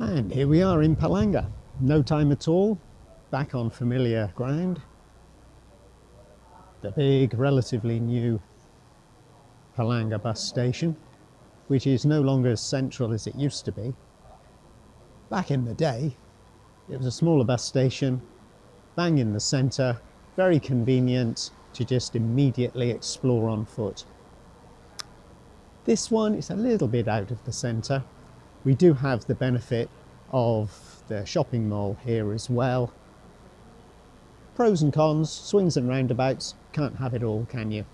And here we are in Palanga. No time at all, back on familiar ground. The big, relatively new Palanga bus station, which is no longer as central as it used to be. Back in the day, it was a smaller bus station, bang in the centre, very convenient to just immediately explore on foot. This one is a little bit out of the centre. We do have the benefit of the shopping mall here as well. Pros and cons, swings and roundabouts, can't have it all, can you?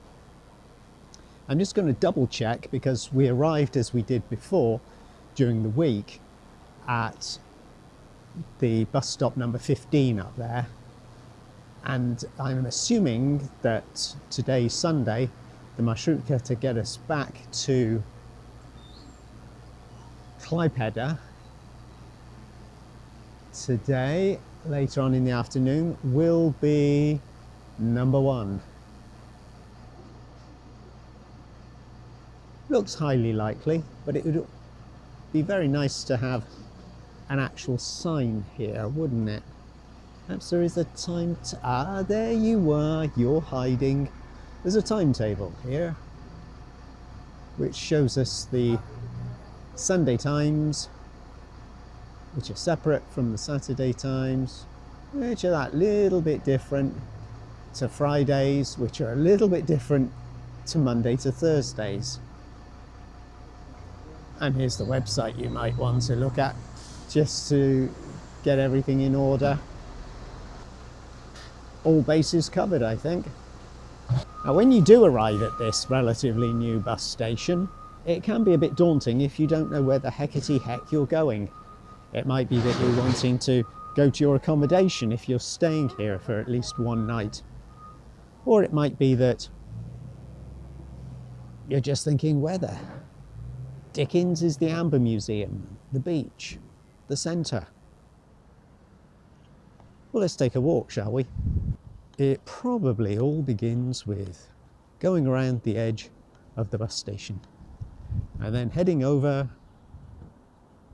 I'm just going to double check because we arrived as we did before during the week at the bus stop number 15 up there, and I'm assuming that today's Sunday, the marshrutka to get us back to Klaipeda today, later on in the afternoon, will be number 1. Looks highly likely, but it would be very nice to have an actual sign here, wouldn't it? Perhaps there is a time... there you are, you're hiding. There's a timetable here, which shows us the Sunday times, which are separate from the Saturday times, which are that little bit different to Fridays, which are a little bit different to Monday to Thursdays. And here's the website you might want to look at just to get everything in order. All bases covered, I think. Now, when you do arrive at this relatively new bus station, it can be a bit daunting if you don't know where the heckety heck you're going. It might be that you're wanting to go to your accommodation if you're staying here for at least one night. Or it might be that you're just thinking, where the Dickens is the Amber Museum, the beach, the centre? Well, let's take a walk, shall we? It probably all begins with going around the edge of the bus station and then heading over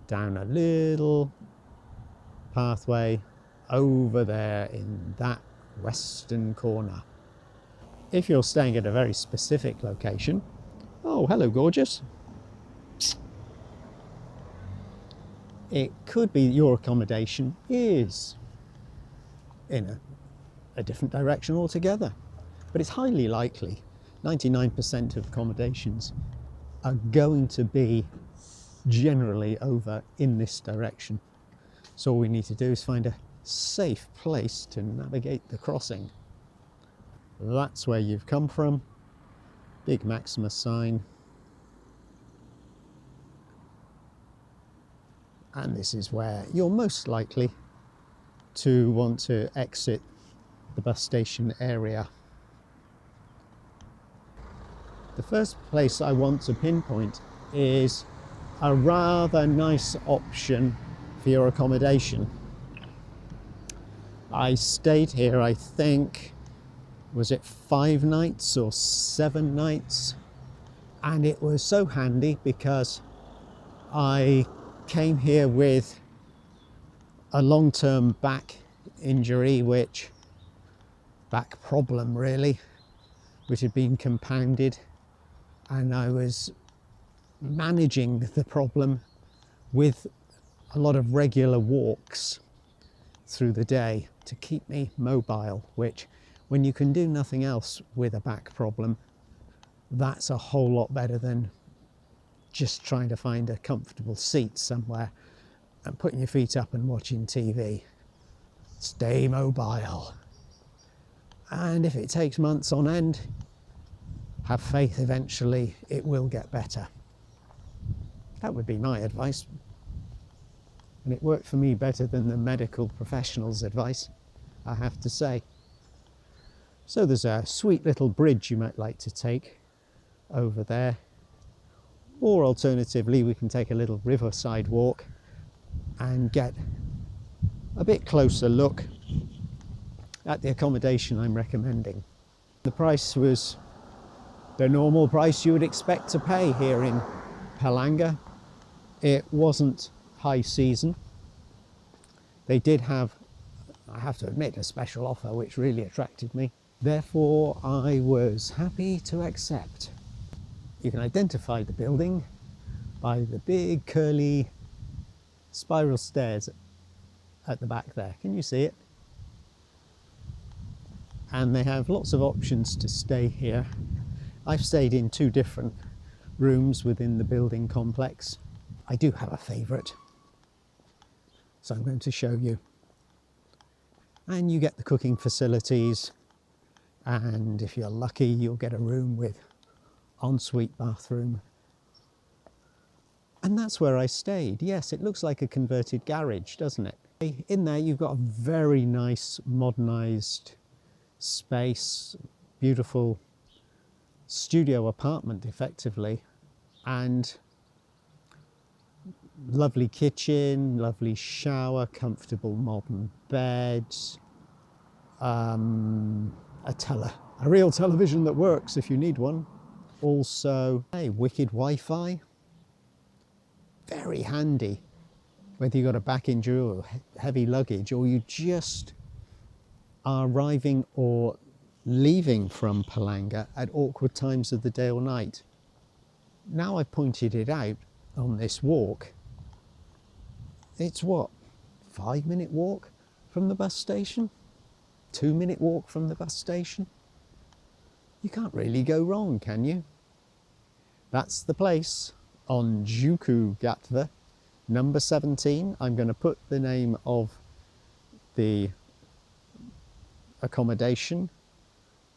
down a little pathway over there in that western corner. If you're staying at a very specific location, oh, hello, gorgeous. It could be your accommodation is in a different direction altogether. But it's highly likely 99% of accommodations are going to be generally over in this direction. So all we need to do is find a safe place to navigate the crossing. That's where you've come from. Big Maximus sign. And this is where you're most likely to want to exit the bus station area. The first place I want to pinpoint is a rather nice option for your accommodation. I stayed here, I think, was it 5 nights or 7 nights? And it was so handy because I came here with a long-term back injury, back problem really, which had been compounded, and I was managing the problem with a lot of regular walks through the day to keep me mobile, which when you can do nothing else with a back problem, that's a whole lot better than just trying to find a comfortable seat somewhere and putting your feet up and watching TV. Stay mobile. And if it takes months on end, have faith eventually it will get better. That would be my advice. And it worked for me better than the medical professionals' advice, I have to say. So there's a sweet little bridge you might like to take over there. Or alternatively, we can take a little riverside walk and get a bit closer look at the accommodation I'm recommending. The price was the normal price you would expect to pay here in Palanga. It wasn't high season. They did have, I have to admit, a special offer which really attracted me. Therefore, I was happy to accept. You can identify the building by the big curly spiral stairs at the back there. Can you see it? And they have lots of options to stay here. I've stayed in 2 different rooms within the building complex. I do have a favourite, so I'm going to show you. And you get the cooking facilities, and if you're lucky, you'll get a room with ensuite bathroom. And that's where I stayed. Yes, it looks like a converted garage, doesn't it? In there, you've got a very nice modernised space, beautiful studio apartment effectively, and lovely kitchen, lovely shower, comfortable modern beds, a real television that works if you need one. Also, a wicked Wi-Fi, very handy whether you've got a back injury or heavy luggage, or you just are arriving or leaving from Palanga at awkward times of the day or night. Now I've pointed it out on this walk, it's what, 5-minute walk from the bus station? 2-minute walk from the bus station? You can't really go wrong, can you? That's the place on Juku Gatva, number 17. I'm going to put the name of the accommodation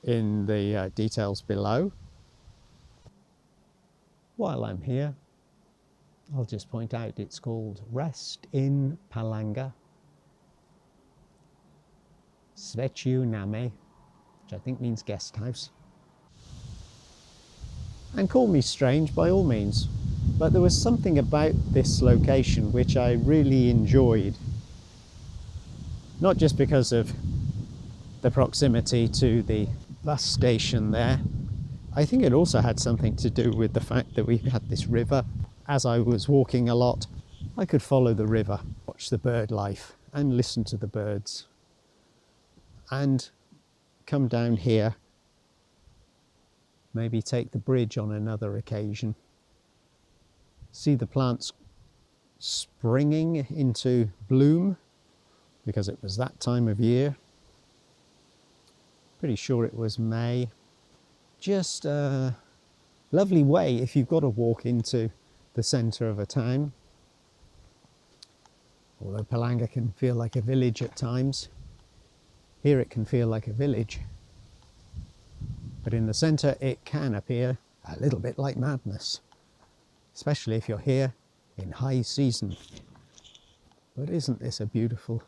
in the details below. While I'm here, I'll just point out it's called Rest in Palanga, Sveciu Name, which I think means guest house. And call me strange by all means, but there was something about this location which I really enjoyed. Not just because of the proximity to the bus station there. I think it also had something to do with the fact that we had this river. As I was walking a lot, I could follow the river, watch the bird life and listen to the birds, and come down here, maybe take the bridge on another occasion, see the plants springing into bloom because it was that time of year. Pretty sure it was May. Just a lovely way if you've got to walk into the centre of a town. Although Palanga can feel like a village at times, here it can feel like a village. But in the centre it can appear a little bit like madness, especially if you're here in high season. But isn't this a beautiful,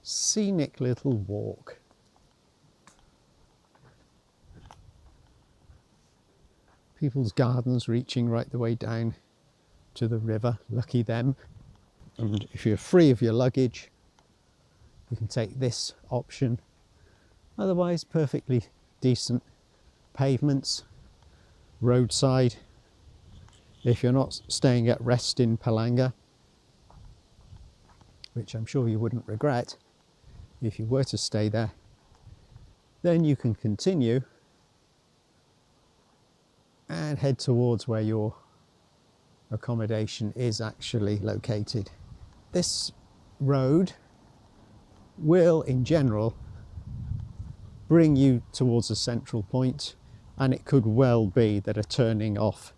scenic little walk? People's gardens reaching right the way down to the river, lucky them. And if you're free of your luggage, you can take this option. Otherwise, perfectly decent pavements, roadside. If you're not staying at Rest in Palanga, which I'm sure you wouldn't regret if you were to stay there, then you can continue and head towards where your accommodation is actually located. This road will, in general, bring you towards a central point, and it could well be that a turning off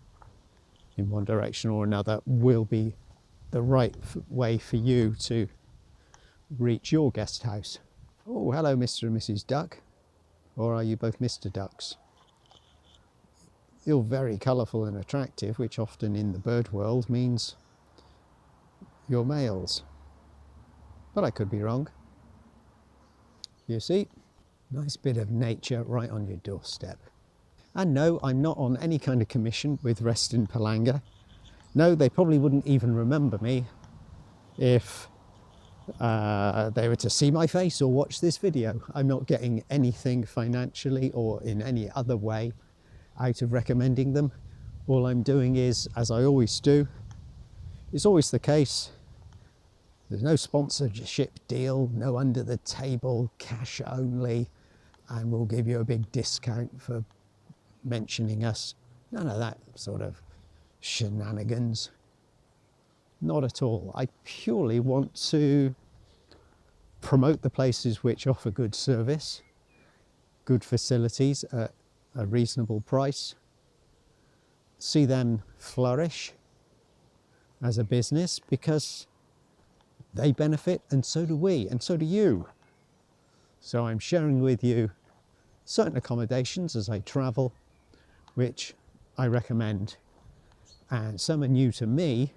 in one direction or another will be the right way for you to reach your guest house. Oh, hello, Mr. and Mrs. Duck. Or are you both Mr. Ducks? You're very colourful and attractive, which often in the bird world means you're males. But I could be wrong. You see, nice bit of nature right on your doorstep. And no, I'm not on any kind of commission with Rest in Palanga. No, they probably wouldn't even remember me if they were to see my face or watch this video. I'm not getting anything financially or in any other way out of recommending them. All I'm doing is, as I always do, it's always the case, There's no sponsorship deal, no under the table, cash only, and we'll give you a big discount for mentioning us. None of that sort of shenanigans. Not at all. I purely want to promote the places which offer good service, good facilities at a reasonable price, see them flourish as a business, because they benefit and so do we and so do you. So I'm sharing with you certain accommodations as I travel which I recommend, and some are new to me,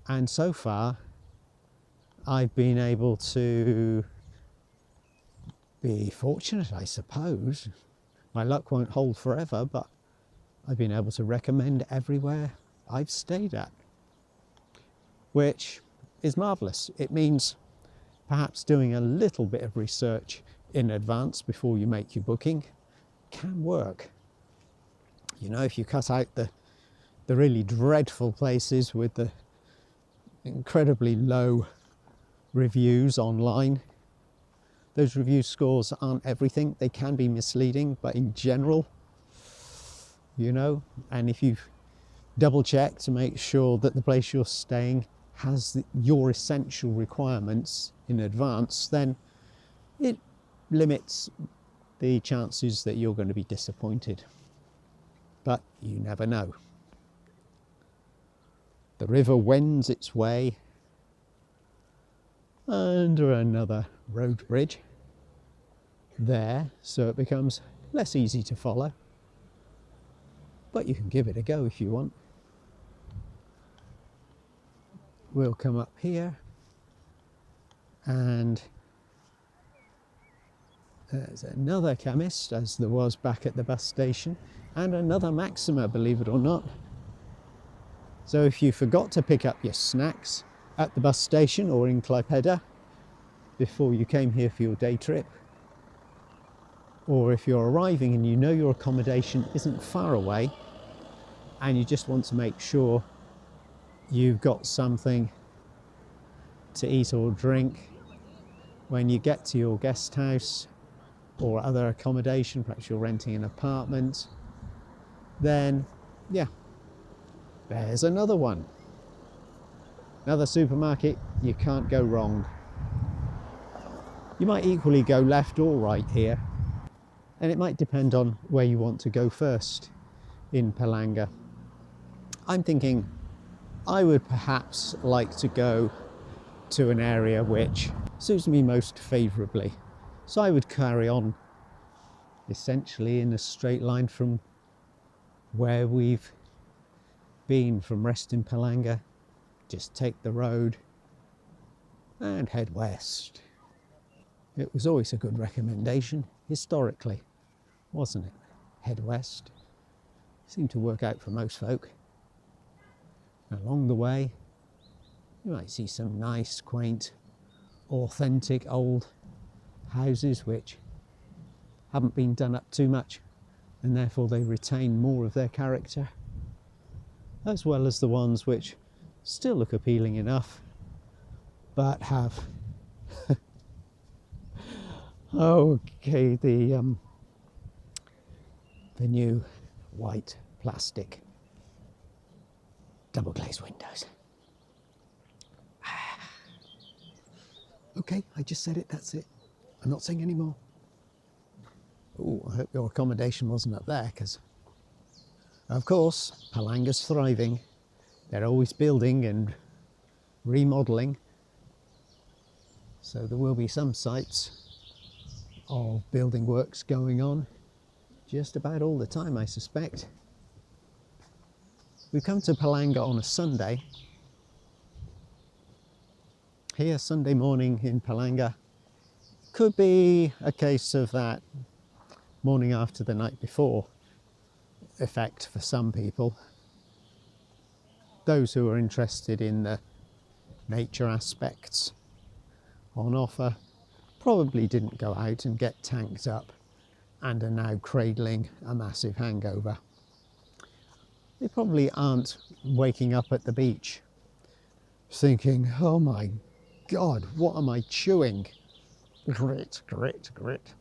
and so far I've been able to be fortunate, I suppose. My luck won't hold forever, but I've been able to recommend everywhere I've stayed at, which is marvellous. It means perhaps doing a little bit of research in advance before you make your booking can work. You know, if you cut out the really dreadful places with the incredibly low reviews online, those review scores aren't everything. They can be misleading, but in general, you know, and if you've double check to make sure that the place you're staying has your essential requirements in advance, then it limits the chances that you're going to be disappointed. But you never know. The river wends its way under another road bridge there, so it becomes less easy to follow. But you can give it a go if you want. We'll come up here, and there's another chemist, as there was back at the bus station, and another Maxima, believe it or not. So if you forgot to pick up your snacks at the bus station or in Klaipeda before you came here for your day trip, or if you're arriving and you know your accommodation isn't far away and you just want to make sure you've got something to eat or drink when you get to your guest house or other accommodation, perhaps you're renting an apartment, then yeah, there's another one. Another supermarket, you can't go wrong. You might equally go left or right here, and it might depend on where you want to go first in Palanga. I'm thinking I would perhaps like to go to an area which suits me most favourably. So I would carry on essentially in a straight line from where we've been, from Rest in Palanga. Just take the road and head west. It was always a good recommendation historically, wasn't it? Head west. Seemed to work out for most folk. Along the way, you might see some nice, quaint, authentic old houses which haven't been done up too much, and therefore they retain more of their character, as well as the ones which still look appealing enough but have okay, the new white plastic double glazed windows. Okay, I just said it, that's it. I'm not saying any more. Oh, I hope your accommodation wasn't up there, because of course Palanga's thriving. They're always building and remodelling, so there will be some sites of building works going on just about all the time, I suspect. We've come to Palanga on a Sunday. Here, Sunday morning in Palanga. Could be a case of that morning after the night before effect for some people. Those who are interested in the nature aspects on offer probably didn't go out and get tanked up and are now cradling a massive hangover. They probably aren't waking up at the beach thinking, oh my God, what am I chewing? Grit, grit, grit.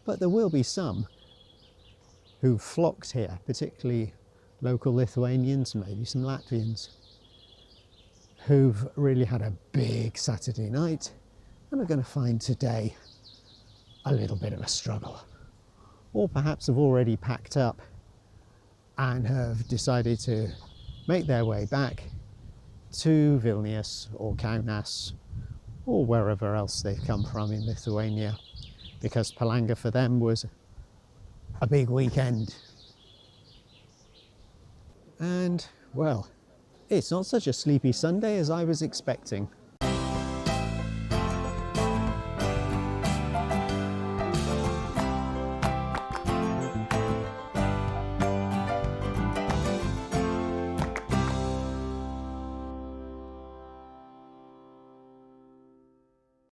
But there will be some who flocked here, particularly local Lithuanians, maybe some Latvians, who've really had a big Saturday night and are going to find today a little bit of a struggle. Or perhaps have already packed up and have decided to make their way back to Vilnius or Kaunas or wherever else they've come from in Lithuania, because Palanga for them was a big weekend. And well, it's not such a sleepy Sunday as I was expecting.